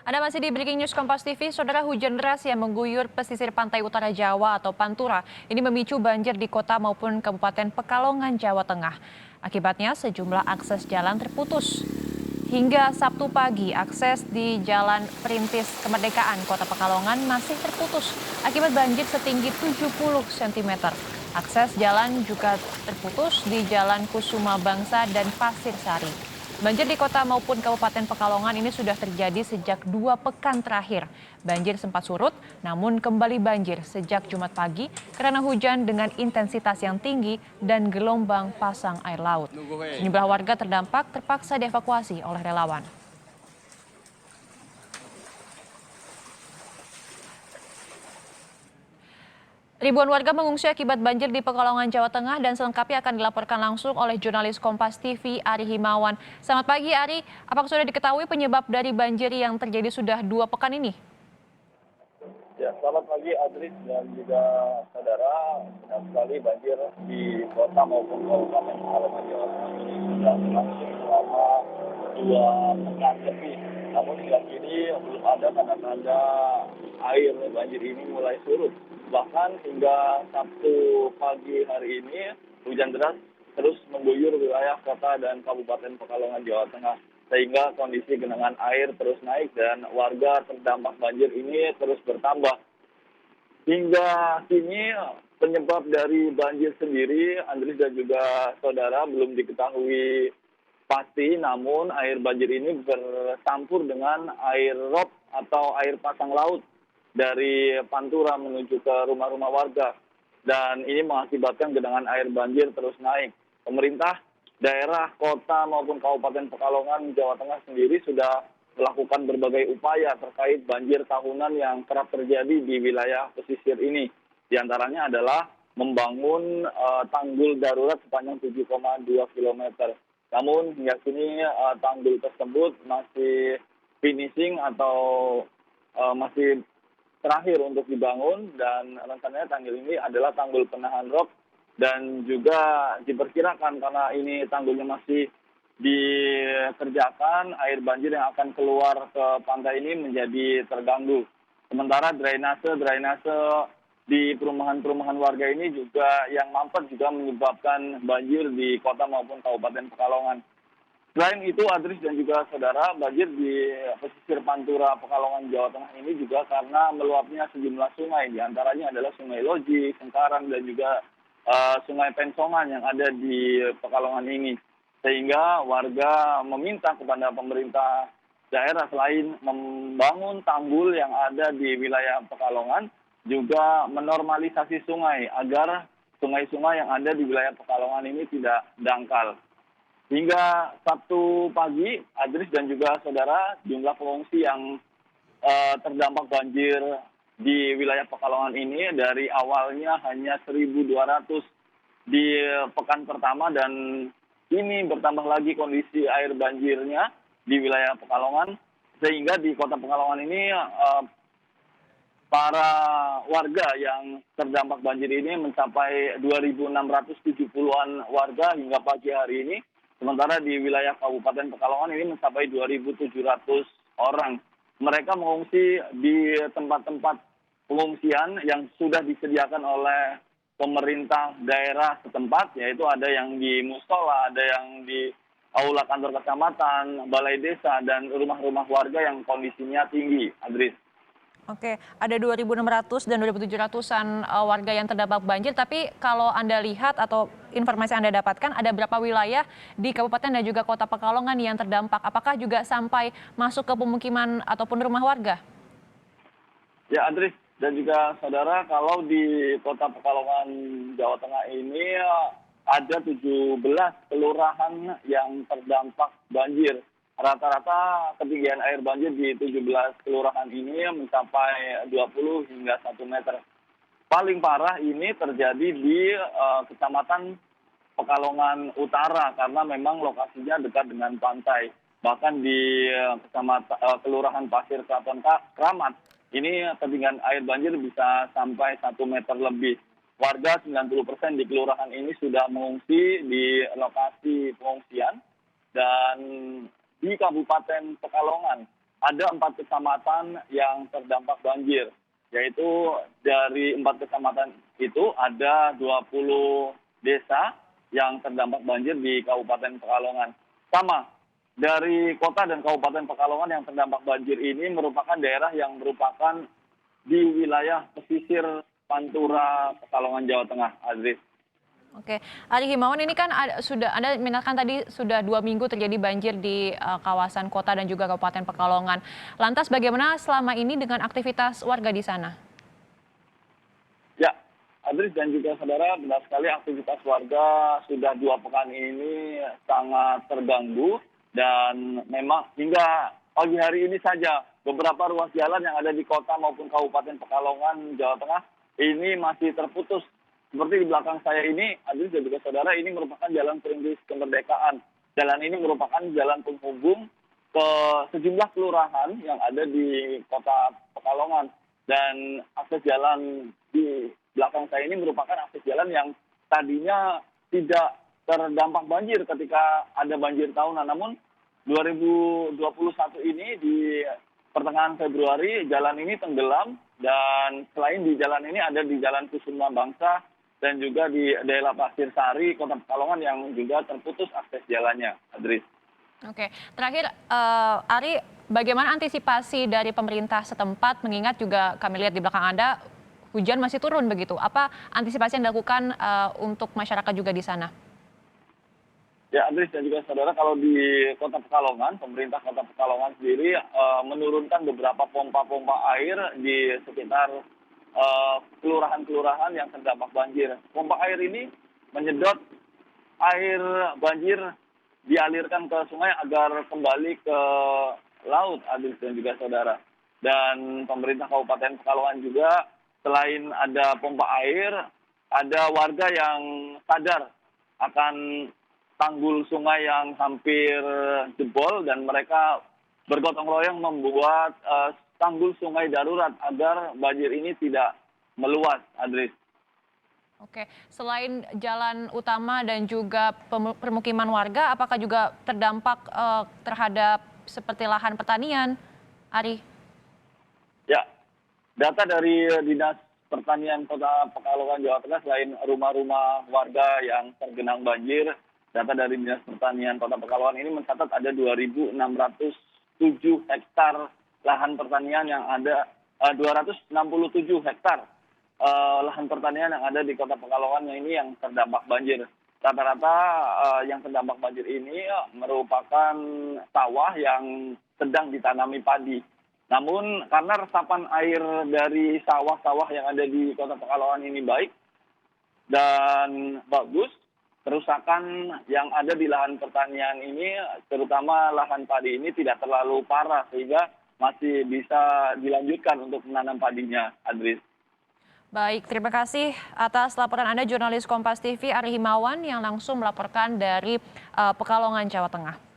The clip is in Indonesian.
Anda masih di Breaking News Kompas TV, saudara. Hujan deras yang mengguyur pesisir pantai utara Jawa atau Pantura ini memicu banjir di kota maupun Kabupaten Pekalongan, Jawa Tengah. Akibatnya sejumlah akses jalan terputus. Hingga Sabtu pagi, akses di Jalan Perintis Kemerdekaan Kota Pekalongan masih terputus akibat banjir setinggi 70 cm. Akses jalan juga terputus di Jalan Kusuma Bangsa dan Pasir Sari. Banjir di kota maupun Kabupaten Pekalongan ini sudah terjadi sejak 2 pekan terakhir. Banjir sempat surut, namun kembali banjir sejak Jumat pagi karena hujan dengan intensitas yang tinggi dan gelombang pasang air laut. Sejumlah warga terdampak terpaksa dievakuasi oleh relawan. Ribuan warga mengungsi akibat banjir di Pekalongan, Jawa Tengah, dan selengkapnya akan dilaporkan langsung oleh jurnalis Kompas TV Ari Himawan. Selamat pagi Ari, apakah sudah diketahui penyebab dari banjir yang terjadi sudah 2 pekan ini? Ya, selamat pagi Adris dan juga saudara. Benar sekali banjir di kota maupun kabupaten Pekalongan Jawa Tengah ini sudah berlangsung selama 2 pekan lebih. Namun hingga kini belum ada tanda-tanda air banjir ini mulai surut. Bahkan hingga Sabtu pagi hari ini hujan deras terus mengguyur wilayah kota dan kabupaten Pekalongan Jawa Tengah, sehingga kondisi genangan air terus naik dan warga terdampak banjir ini terus bertambah. Hingga kini penyebab dari banjir sendiri, Andris dan juga saudara, belum diketahui pasti, namun air banjir ini bercampur dengan air rob atau air pasang laut dari Pantura menuju ke rumah-rumah warga. Dan ini mengakibatkan genangan air banjir terus naik. Pemerintah daerah, kota maupun Kabupaten Pekalongan, Jawa Tengah sendiri sudah melakukan berbagai upaya terkait banjir tahunan yang kerap terjadi di wilayah pesisir ini. Di antaranya adalah membangun tanggul darurat sepanjang 7,2 km. Namun hingga kini tanggul tersebut masih finishing atau masih terakhir untuk dibangun, dan rencananya tanggul ini adalah tanggul penahan rob, dan juga diperkirakan karena ini tanggulnya masih dikerjakan, air banjir yang akan keluar ke pantai ini menjadi terganggu. Sementara drainase di perumahan-perumahan warga ini juga yang mampet juga menyebabkan banjir di kota maupun Kabupaten Pekalongan. Selain itu, Adris dan juga saudara, banjir di pesisir Pantura Pekalongan, Jawa Tengah ini juga karena meluapnya sejumlah sungai, di antaranya adalah Sungai Loji, Sengkarang, dan juga Sungai Pensongan yang ada di Pekalongan ini. Sehingga warga meminta kepada pemerintah daerah selain membangun tanggul yang ada di wilayah Pekalongan, juga menormalisasi sungai agar sungai-sungai yang ada di wilayah Pekalongan ini tidak dangkal. Hingga Sabtu pagi, Adris dan juga saudara, jumlah pengungsi yang terdampak banjir di wilayah Pekalongan ini dari awalnya hanya 1.200 di pekan pertama, dan ini bertambah lagi kondisi air banjirnya di wilayah Pekalongan, sehingga di kota Pekalongan ini para warga yang terdampak banjir ini mencapai 2.670-an warga hingga pagi hari ini. Sementara di wilayah Kabupaten Pekalongan ini mencapai 2.700 orang. Mereka mengungsi di tempat-tempat pengungsian yang sudah disediakan oleh pemerintah daerah setempat, yaitu ada yang di musola, ada yang di aula kantor kecamatan, balai desa, dan rumah-rumah warga yang kondisinya tinggi, Adris. Oke, ada 2.600 dan 2.700-an warga yang terdampak banjir, tapi kalau Anda lihat atau informasi yang Anda dapatkan, ada berapa wilayah di Kabupaten dan juga Kota Pekalongan yang terdampak? Apakah juga sampai masuk ke pemukiman ataupun rumah warga? Ya, Adris dan juga saudara, kalau di Kota Pekalongan, Jawa Tengah ini ada 17 kelurahan yang terdampak banjir. Rata-rata ketinggian air banjir di 17 kelurahan ini mencapai 20 hingga 1 meter. Paling parah ini terjadi di Kecamatan Pekalongan Utara karena memang lokasinya dekat dengan pantai. Bahkan di Kelurahan Pasir Keraton Kramat ini ketinggian air banjir bisa sampai 1 meter lebih. Warga 90% di kelurahan ini sudah mengungsi di lokasi pengungsian, dan di Kabupaten Pekalongan ada 4 kecamatan yang terdampak banjir, yaitu dari 4 kecamatan itu ada 20 desa yang terdampak banjir di Kabupaten Pekalongan. Sama, dari kota dan Kabupaten Pekalongan yang terdampak banjir ini merupakan daerah yang merupakan di wilayah pesisir Pantura, Pekalongan, Jawa Tengah, Adris. Oke, Ari Himawan ini kan sudah Anda mengatakan tadi sudah 2 minggu terjadi banjir di kawasan kota dan juga Kabupaten Pekalongan. Lantas bagaimana selama ini dengan aktivitas warga di sana? Ya, Adris dan juga saudara, benar sekali aktivitas warga sudah 2 pekan ini sangat terganggu dan memang hingga pagi hari ini saja beberapa ruas jalan yang ada di kota maupun Kabupaten Pekalongan, Jawa Tengah ini masih terputus. Seperti di belakang saya ini, Adris dan juga saudara, ini merupakan jalan perintis kemerdekaan. Jalan ini merupakan jalan penghubung ke sejumlah kelurahan yang ada di kota Pekalongan. Dan akses jalan di belakang saya ini merupakan akses jalan yang tadinya tidak terdampak banjir ketika ada banjir tahunan. Namun 2021 ini di pertengahan Februari jalan ini tenggelam dan selain di jalan ini ada di Jalan Kusuma Bangsa dan juga di daerah Pasir Sari, Kota Pekalongan yang juga terputus akses jalannya, Adris. Oke, terakhir Ari, bagaimana antisipasi dari pemerintah setempat mengingat juga kami lihat di belakang Anda hujan masih turun begitu. Apa antisipasi yang dilakukan untuk masyarakat juga di sana? Ya, Adris dan juga saudara, kalau di Kota Pekalongan, pemerintah Kota Pekalongan sendiri menurunkan beberapa pompa-pompa air di sekitar kelurahan-kelurahan yang terdampak banjir. Pompa air ini menyedot air banjir dialirkan ke sungai agar kembali ke laut, Adris dan juga saudara. Dan pemerintah Kabupaten Pekalongan juga selain ada pompa air, ada warga yang sadar akan tanggul sungai yang hampir jebol dan mereka bergotong royong membuat tanggul sungai darurat agar banjir ini tidak meluas, Adris. Oke, selain jalan utama dan juga permukiman warga, apakah juga terdampak terhadap seperti lahan pertanian, Ari? Ya, data dari Dinas Pertanian Kota Pekalongan, Jawa Tengah, selain rumah-rumah warga yang tergenang banjir, data dari Dinas Pertanian Kota Pekalongan ini mencatat ada 2.607 hektar lahan pertanian yang ada 267 hektar lahan pertanian yang ada di Kota Pekalongan ini yang terdampak banjir. Rata-rata yang terdampak banjir ini merupakan sawah yang sedang ditanami padi. Namun karena resapan air dari sawah-sawah yang ada di Kota Pekalongan ini baik dan bagus, kerusakan yang ada di lahan pertanian ini, terutama lahan padi ini tidak terlalu parah sehingga masih bisa dilanjutkan untuk menanam padinya, Adris. Baik, terima kasih atas laporan Anda jurnalis Kompas TV Ari Himawan yang langsung melaporkan dari Pekalongan, Jawa Tengah.